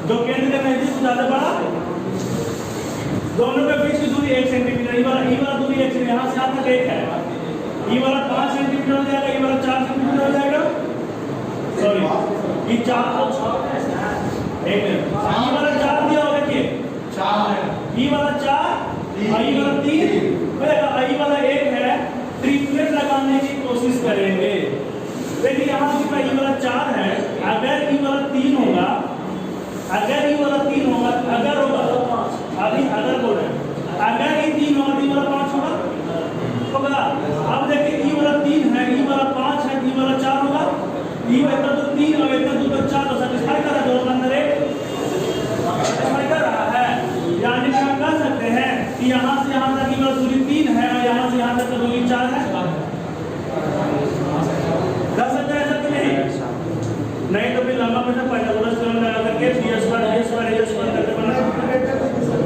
जो केंद्र के नजदीक ज्यादा बड़ा, दोनों के बीच की दूरी 1 सेंटीमीटर। ये वाला दूरी 1 सेंटीमीटर, यहाँ से यहाँ तक 1 है। ये वाला 5 सेंटीमीटर हो जाएगा, ये वाला 4 सेंटीमीटर हो जाएगा। सॉरी, ये 4 और 6 एक मिनट। ये वाला 4 दिया होगा कि 4 है, ये वाला 4 और ये वाला 3 बनेगा। ये वाला 1 है, ट्रिपलेट लगाने की कोशिश करेंगे। देखिए यहाँ ये वाला 4 है, अगर ये वाला 3 होगा, अगर ये वाला 3 होगा, अगर होगा अभी अगर बोल रहे हैं, अगर ये 3 होगा, ये वाला 5 होगा। अब देखिए ये वाला 3 है, ये वाला 5 है, ये वाला 4 होगा। ये वेक्टर तो 3 और वेक्टर 2 पर 4 तो सैटिस्फाई कर रहा है, दोनों अंदर एक सैटिस्फाई कर रहा है। यानी कि हम कह सकते हैं कि यहाँ से यहाँ तक की दूरी 3 है और यहाँ से यहाँ तक की दूरी 4 है। कह सकते हैं ऐसा कि नहीं तो फिर लंबा में पाइथागोरस थ्योरम लगा करके d² करके बना,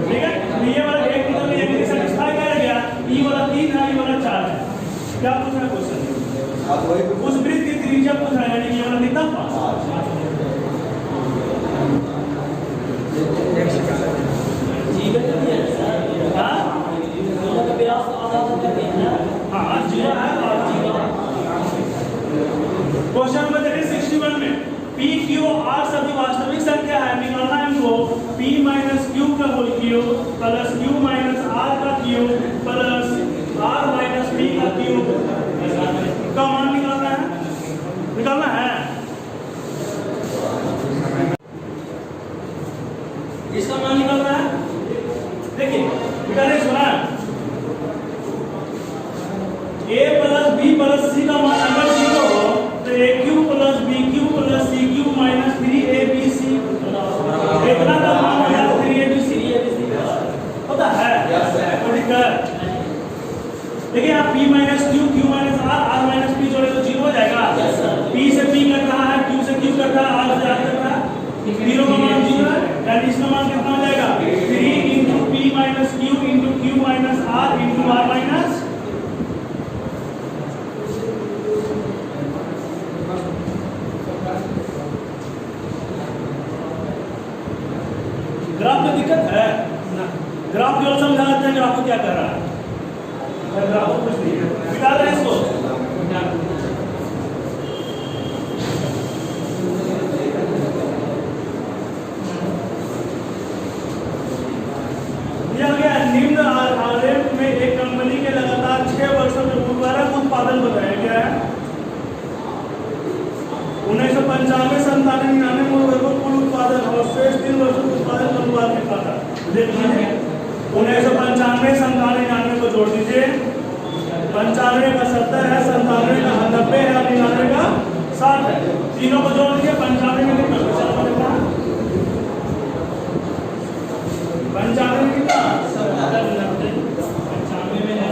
ठीक है। ये वाला एक तो ये सैटिस्फाई कर गया, ये वाला 3 है, ये वाला 4 है। क्या पूछ रहा है क्वेश्चन? उस वृत्त की त्रिज्या पूछ रहा है, यानी ये वाला कितना 5। जीवन का भी है सर। हां दोनों का व्यास आधा कर दिया है। हां जीवन है और जीवन। क्वेश्चन नंबर 61 में p q r सभी वास्तविक संख्या है, निकालना है हमको p - q का whole cube plus q - r का क्यूब प्लस r - p का क्यूब का मान निकालना है। इसका मान निकालना है। देखिए बेटा ने सुना a plus b plus c का मान अगर 0 हो तो aq plus bq plus cq minus 3abc इतना का मान होता है 3abc होता है। देखिए आप p minus q q minus r r minus p जोड़े तो 0 हो जाएगा। p से p कट रहा है, q से q कट रहा है, r से r कट रहा है, 0 का मान 0 है। यानी इसका मान कितना हो जाएगा? 3 × p minus q × q minus r × r minus. Graph में दिक्कत है ना? ग्राफ जो समझा लेते हैं ग्राफ को क्या कर रहा है, ग्राफ को कुछ नहीं है, मिटा रहे हैं इसको। दिया गया निम्न आलेख में एक कंपनी के लगातार 6 वर्षों में उर्वरक उत्पादन बताया गया है। 1995 97 99 में उर्वरकों कुल उत्पादन और शेष 3 वर्षों के उत्पादन का अनुपात कितना था? देखिए 1995 97 99 को जोड़ दीजिए, 95 का 70 है, 97 का 90 है और 99 का 60 है। तीनों को जोड़ दीजिए, 95 में कितना? 95 में कितना? 95 में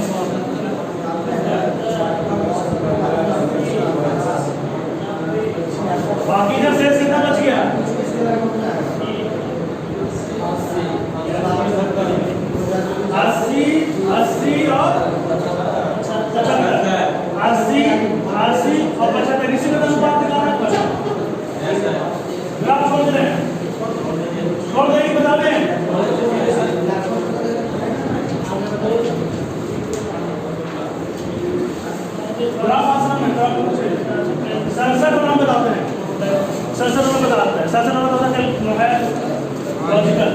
बाकी का शेष कितना बच गया? ग्राम आश्रम में सरसठ नाम बताते हैं, सरसठ नाम बताते हैं, सरसठ नाम बताते हैं है लॉजिकल।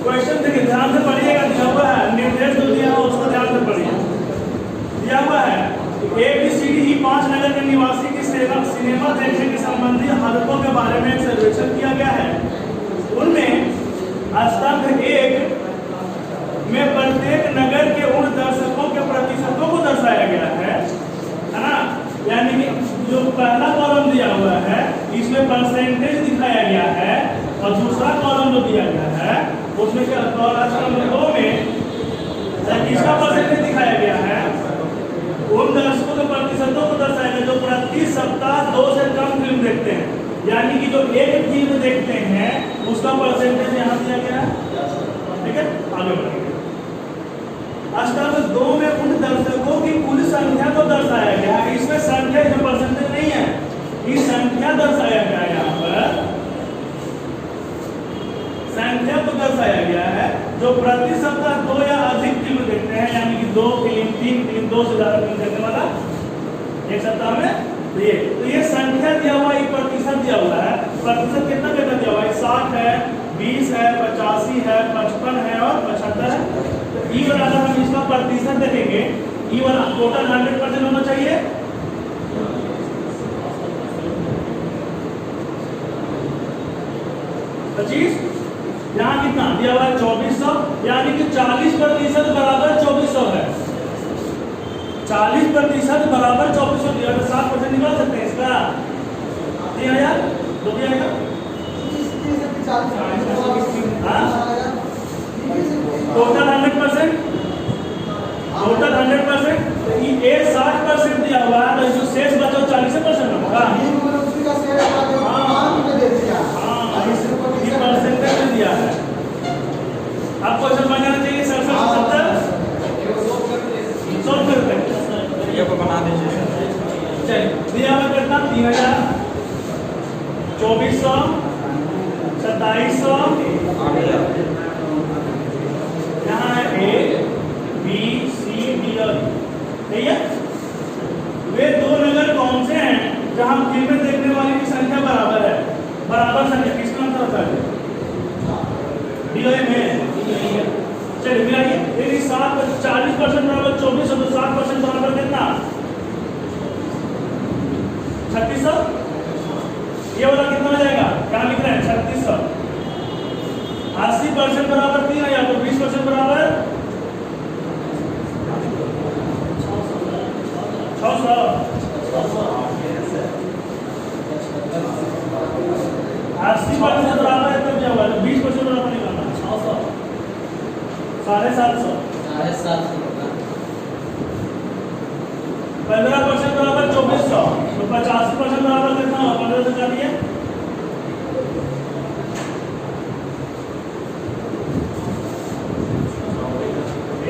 क्वेश्चन देखिए ध्यान से पढ़िएगा, दिया हुआ है निर्देश जो दिया है उसको ध्यान से पढ़िए। दिया हुआ है ABCD 5 नगर के निवासी की सिनेमा देखने के संबंधी हालतों के बारे में एक सर्वेक्षण किया गया है। उनमें स्तंभ 1 में प्रत्येक नगर के उन दर्शकों के प्रतिशतों को दर्शाया गया है ना। यानी कि जो पहला कॉलम दिया हुआ है इसमें परसेंटेज दिखाया गया है, और दूसरा कॉलम जो दिया गया है उसमें क्या स्तंभ 2 में किसका परसेंटेज दिखाया गया है, उन दर्शकों के प्रतिशतों को दर्शाया गया जो प्रति सप्ताह 2 से कम फिल्म देखते हैं। यानी कि जो एक फिल्म देखते हैं उसका परसेंटेज यहाँ दिया गया है। ठीक है, आगे बढ़ेंगे। स्तंभ 2 में उन दर्शकों की कुल संख्या को दर्शाया गया है। इसमें संख्या, इसमें परसेंटेज नहीं है, ये संख्या दर्शाया गया है। यहाँ पर संख्या को दर्शाया गया है जो प्रति सप्ताह 2 या अधिक फिल्म देखते हैं। यानी कि 2 फिल्म, 3 फिल्म, 2 से ज्यादा फिल्म देखने वाला एक सप्ताह में ये। तो ये संख्या दिया हुआ, एक प्रतिशत दिया हुआ है। प्रतिशत कितना कितना दिया हुआ है? 60 है, 20 है, 85 है, 55 है और 75 है। तो ई वाला अगर हम इसका प्रतिशत देखेंगे, ई वाला टोटल 100% होना चाहिए। यहाँ कितना दिया हुआ है? 2400, यानी कि 40% बराबर 2400 है। 40% बराबर 2400 दिया, तो 7% निकाल सकते हैं इसका। 3000 दो दिया है, टोटल 100%, टोटल 100%। ये 60% दिया हुआ है, तो जो शेष बचा 40% होगा। परसेंटेज दिया है। आपको क्वेश्चन बनाना चाहिए 70 सोल्व करते हैं। ये को बना दीजिए सर। चलिए दिया हुआ कितना? 3000, 2400, 2700, यहाँ है A, B, C, D और E। ठीक है, वे 2 नगर कौन से हैं जहाँ फिल्में देखने वाले की संख्या बराबर है? बराबर संख्या किसका मतलब होता है? चलिए मिलाइए। यदि 40% बराबर 2400 तो 60% बराबर कितना? 3600। ये वाला कितना हो जाएगा? क्या लिख रहे हैं? 3600। 80% बराबर 3000, तो 20% बराबर 600। 80% बराबर है तब क्या हुआ? 20% बराबर निकालना। 750। 15% बराबर 2400, तो 85% बराबर कितना होगा? 15 से काटिए।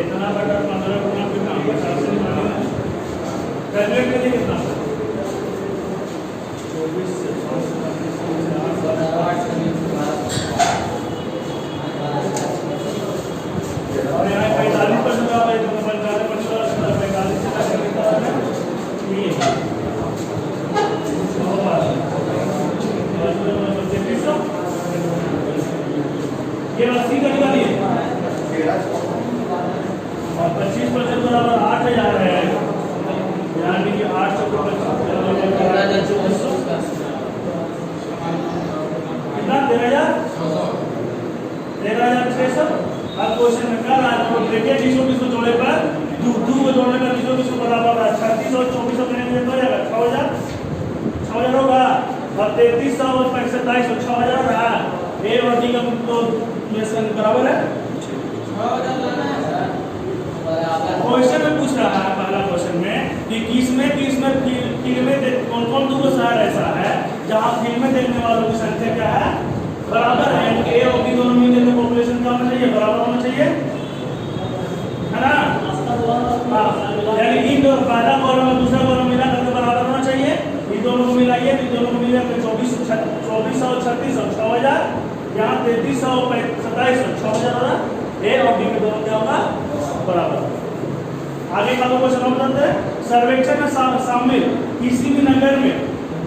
इतना बटा 15 गुना कितना होगा? 4 से निकालना। कैलकुलेट करिए कितना? 24 से 5 से 8 और यहाँ 45% बराबर है, तो 45% बराबर 45 से काट कितना है? 3 ये 80 का निकालिए, और 25% बराबर 8000 है। यानी कि 8 से 25 कितना? 13,600। अब क्वेश्चन में क्या रहा है? देखिए 200 को जोड़े पर 2 को जोड़ने पर 200 बराबर है 36 और 2400 करेंगे तो जाएगा 6000 होगा। और 3300 और 27 और 6000 रहा। ए और डी का तो बराबर है। क्वेश्चन में पूछ रहा है पहला क्वेश्चन में कि किसमें फिल्में कौन-कौन 2 शहर ऐसा है जहां फिल्में देखने वालों की संख्या क्या है? बराबर है। ए और बी दोनों मिलकर पॉपुलेशन क्या होना चाहिए? बराबर होना चाहिए, है ना? यानी इन दो पहला कॉलम और दूसरा कॉलम मिला करके बराबर होना चाहिए। इन दोनों को मिलाइए, इन दोनों को मिला कर 2400 और 3600 6000 यहाँ 3300 2700 6000 ए और बी में दोनों क्या होगा बराबर। आगे का क्वेश्चन हम बताते हैं सर्वेक्षण में शामिल किसी भी नगर में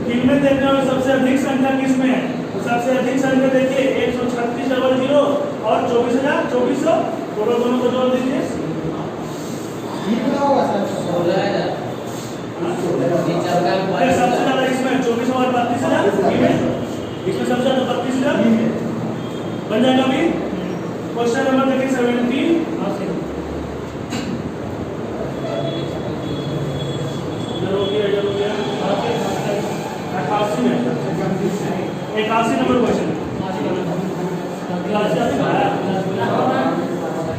कितने देखने वाले सबसे अधिक संख्या किसमें है? तो सबसे अधिक संख्या देखिए 136,000 और 24,000 दोनों को जोड़ दीजिए। सबसे ज्यादा इसमें 24 और 32,000 इसमें सबसे ज्यादा 32,000 बन जाएगा भी। क्वेश्चन नंबर देखिए 17 88 में 81 नंबर क्वेश्चन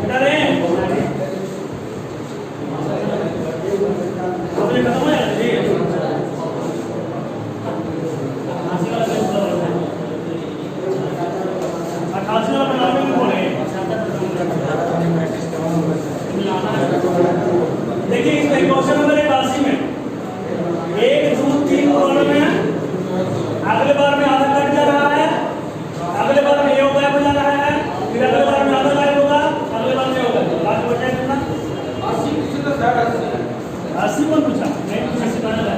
बेटा रे अपने खत्म हो जाए जी। 88 नंबर बनाने में बोले देखिए इसमें क्वेश्चन नंबर 81 में 1 2 3 कॉलम है। अगले बार में आधा कट जा रहा है, अगले बार में ये गायब हो जा रहा है, फिर अगले बार में आधा गायब होगा, अगले बार में होगा। बात हो जाए कितना 80 कौन पूछा? नहीं पूछा, सिखाना है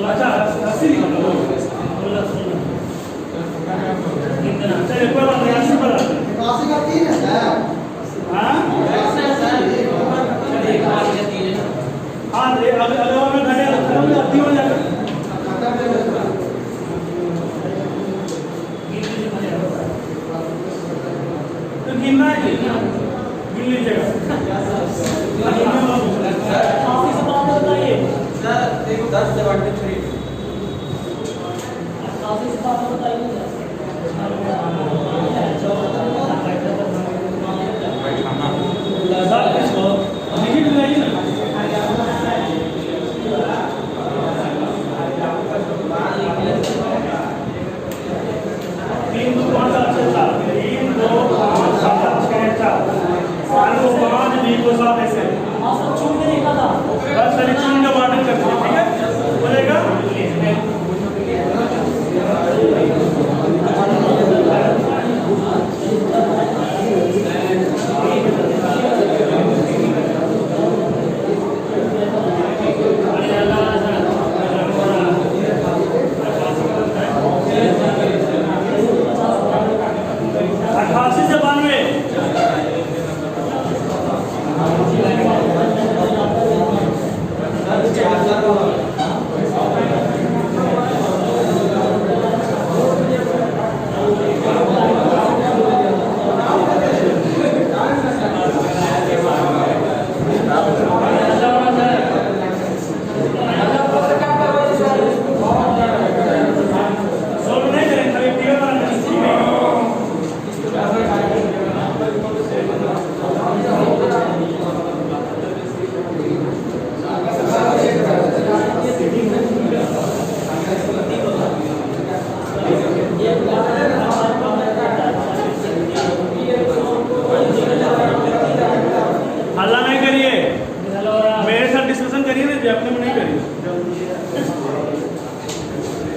अच्छा 80 लिखा लो। चलिए कोई बात नहीं 80 पर हाँ अगले बार में घटे 80 हो जाएगा। तो गिनना है गिन लीजिएगा। 80 से बात बताइए। 10 डिवाइडेड 3 80 से बात बताइए।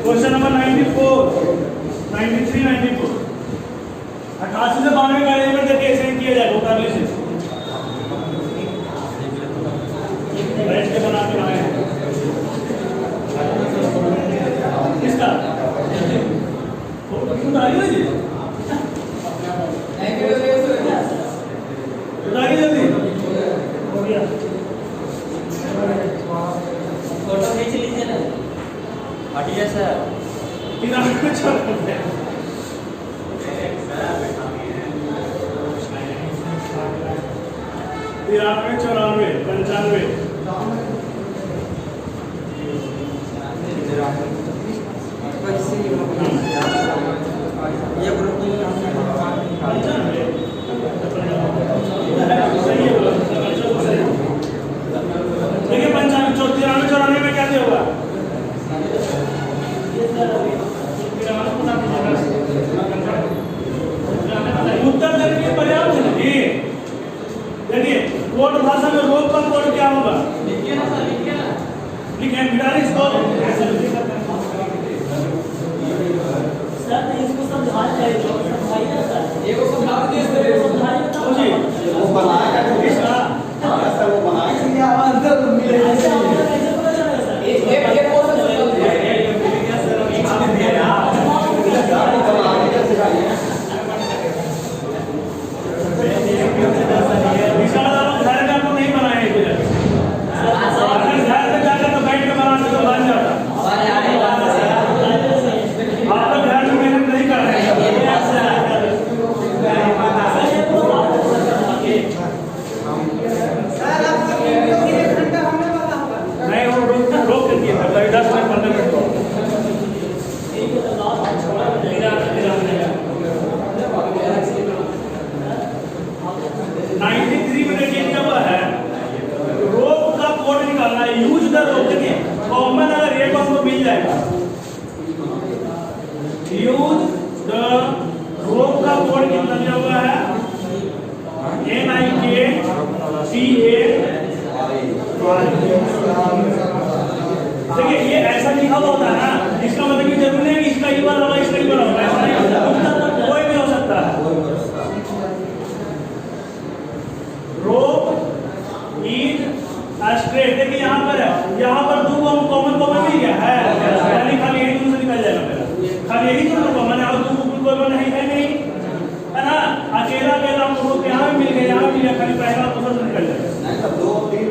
क्वेश्चन नंबर 94 93 94 88 से 92 का एलिमेंट देखिए ऐसे किया जाएगा वोकैबुलरी से बैठ के बना के आए किसका फोटो डालिए ना जी डालिए जल्दी हो गया फोटो खींच लीजिए ना हटिए सर तिरानवे 94 95 ये ग्रुप देखिए 95 में क्या दिया होगा उत्तर देने के लिए पर्याप्त है जी। देखिए कोड भाषा में रोग का कोड क्या होगा लिखिए ना सर लिखिए ना लिखिए बिटारी इसको सर नहीं इसको समझाना चाहिए, समझाइए ना सर। ये वो समझा दिए सर। समझाइए बताओ जी। वो बनाया क्या इसका सर वो बनाया क्या ऐसे आपका कैसे पता चलेगा सर? ये कौन सा समझ दिया इसका मतलब घर का तो नहीं बनाया है इधर। अगर घर पे जाकर तो बैठ के बनाते तो बन जाता। आप लोग घर में मेहनत नहीं कर रहे हैं। नहीं वो रोक देती है मतलब 10 मिनट 15 मिनट रोक। 93 में ये क्या हुआ है, रोप का कोड निकालना है, यूज द रोप। देखिए कॉमन अगर एक आपको मिल जाएगा, यूज द रोप का कोड कितना दिया हुआ है, देखिए ये ऐसा लिखा हुआ होता है ना, इसका मतलब कि जरूरी नहीं है कि इसका ही बार होगा इसका ही बार होगा, ऐसा नहीं होता, कोई भी हो सकता है। रोप इज स्ट्रेट, देखिए यहाँ पर है, यहाँ पर दो कॉमन मिल गया है, यानी खाली यही दूर से निकल जाएगा मेरा, खाली यही दोनों कॉमन है और दो कॉमन नहीं है ना, अकेला अकेला हमको यहाँ भी मिल गया, यहाँ भी मिल गया, खाली पहला दूसरा से निकल जाएगा। दो तीन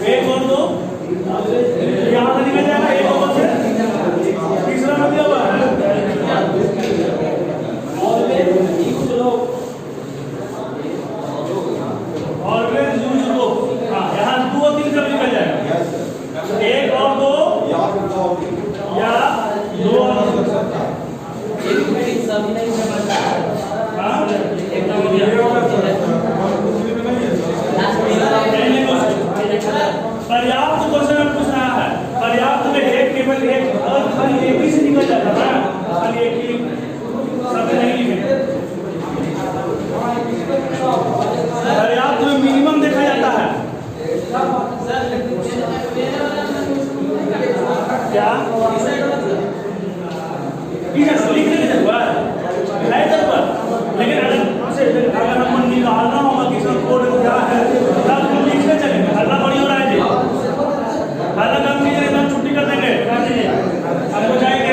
एक और दो यहाँ से निकल जाएगा, एक और से तीसरा में दिया हुआ है। ऑलवेज यूज लो, हाँ यहाँ 2 और 3 से निकल जाएगा, एक और दो या दो पर्याप्त क्वेश्चन पूछ रहा है, पर्याप्त में एक केवल एक, अगर खाली एक ही से निकल जाता है ना, खाली एक ही शब्द नहीं लिखे, पर्याप्त में मिनिमम देखा जाता है क्या लिखने की जरूरत है जरूरत, लेकिन अगर हमको निकालना होगा कि इसका कोड क्या है तब हम लिखने चलेंगे, हल्ला बड़ी हो रहा है जी, हल्ला कम कीजिए एकदम छुट्टी कर देंगे, हमको जाएंगे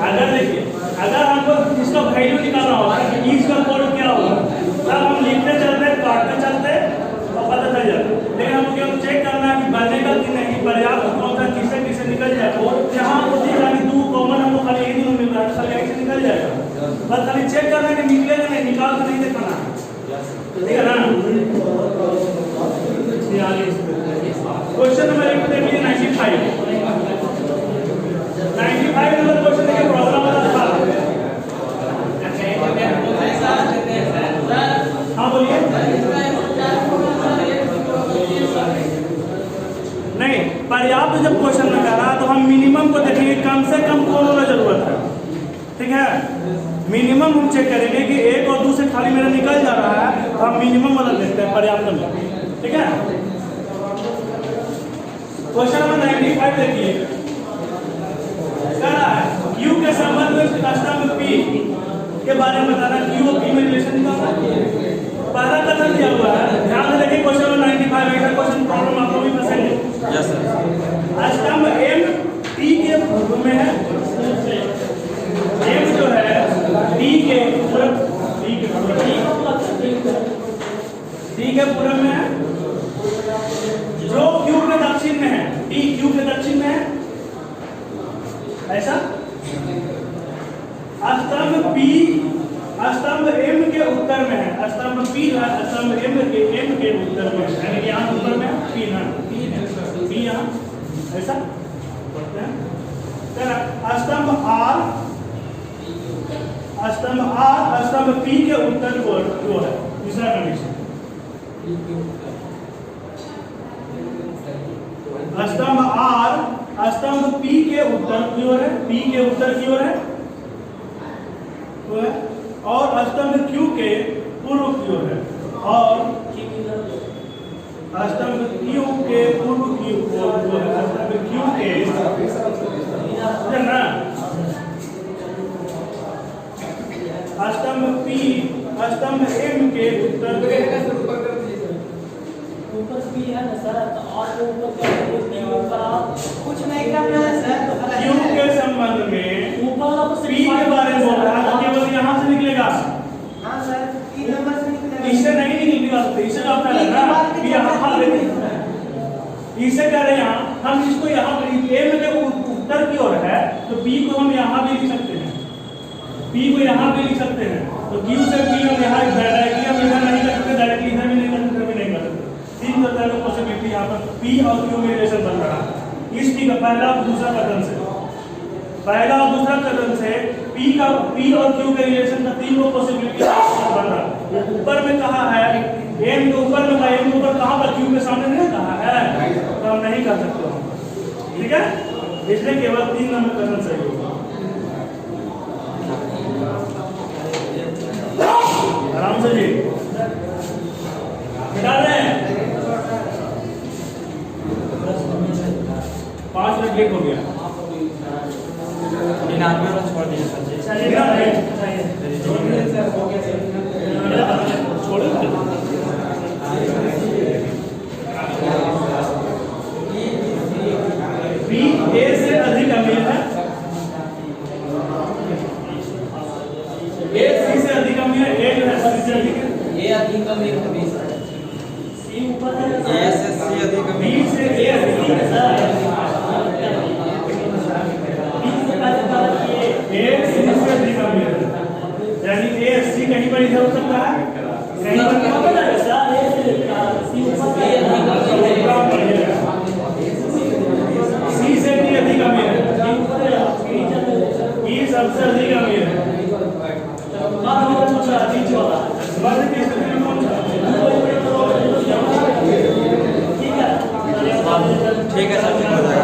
अगर देखिए अगर हमको इसका वैल्यू निकालना होगा कि इसका कोड क्या होगा तब हम लिखने चलते काटने चलते और पता चल जाता, लेकिन हमको क्या चेक करना है कि बनेगा कि नहीं, पर्याप्त कौन सा किससे निकल जाएगा, और जहाँ दो कॉमन हमको खाली एक दोनों मिल रहा है, खाली एक से निकल जाएगा, बस खाली चेक करना है कि निकलेगा नहीं, निकाल के नहीं देखना, ठीक है ना। क्वेश्चन नंबर 1 देखिए 95 नंबर क्वेश्चन देखिए, प्रॉब्लम वाला था। हाँ बोलिए। नहीं, पर्याप्त जब क्वेश्चन में कह रहा तो हम मिनिमम को देखेंगे, कम से कम कौन होना जरूरत है, ठीक है। मिनिमम हम चेक करेंगे कि 1 और 2 से खाली मेरा निकल जा रहा है, तो हम मिनिमम वाला देखते हैं पर्याप्त में, ठीक है। क्वेश्चन नंबर 95 देखिए, कह रहा है Q के संबंध में स्तंभ P के बारे में बताना, Q और P में रिलेशन निकालना। पहला कथन दिया हुआ है, ध्यान से देखिए क्वेश्चन नंबर 95, ऐसा क्वेश्चन प्रॉब्लम आपको भी पसंद है। Yes sir. स्तंभ M T के पूर्व में है, M जो है T के पूर्व में है, जो Q के दक्षिण में है, T Q के दक्षिण में है, ऐसा। स्तंभ M के उत्तर में है, स्तंभ P स्तंभ M के उत्तर में है, यानी कि यहाँ उत्तर में है P ना, P यहाँ ऐसा। स्तंभ R स्तंभ P के उत्तर को है, दूसरा कंडीशन। स्तंभ R स्तंभ P के उत्तर की ओर है, P के उत्तर की ओर है, और स्तंभ Q के पूर्व की ओर है, और स्तंभ Q के पूर्व की ओर जो है, स्तंभ Q के ना, स्तंभ P स्तंभ M के उत्तर ऊपर भी है ना सर, तो और ऊपर का ऊपर आप कुछ नहीं करना है सर। Q के संबंध में ऊपर वाला तो P के बारे में बोल रहा है, तो केवल यहाँ से निकलेगा, हाँ सर, 3 नंबर से निकलेगा। इससे नहीं निकलेगा, इससे तो आपका लग रहा है कि यहाँ हम लेते इसे कह रहे हैं यहाँ हम इसको यहाँ पर M के उत्तर की ओर है, तो P को हम यहाँ भी लिख सकते हैं, P को यहाँ भी लिख सकते हैं, तो Q से P हम यहाँ डायरेक्टली हम इधर नहीं कर सकते, डायरेक्टली इधर भी नहीं कर सकते, इधर भी नहीं कर सकते। 3 तरह की पॉसिबिलिटी यहाँ पर P और Q में रिलेशन बन रहा है। इस P का पहला और दूसरा कदम से, पहला और दूसरा कदम से P और Q के रिलेशन का 3 पॉसिबिलिटी बन रहा है। ऊपर में कहा है M के ऊपर में, M के ऊपर कहाँ पर Q के सामने नहीं कहा है, तो हम नहीं कर सकते हम, ठीक है, इसलिए केवल 3 नंबर कदम सही होगा। आराम से जी बता रहे हैं, 5 मिनट लेट हो गया, इन आदमियों को छोड़ दीजिए सर। चलिएगा छोड़ो B A से अधिक अमीर है, A C से अधिक अमीर है, A जो है C से अधिक है, ये अधिक अमीर है, B से C ऊपर है ना A से C अधिक B अमीर से A अधिक है, A C से अधिक अमीर है, यानी A C कहीं पर इधर हो सकता है, कहीं पर कहाँ पर है सर, A से C ऊपर है, C से D अधिक अमीर है, C ऊपर है, E सबसे अधिक अमीर है, बात हो रहा है बीच वाला, बस की स्थिति में कौन सा? ठीक है ठीक है सर, ठीक हो जाएगा।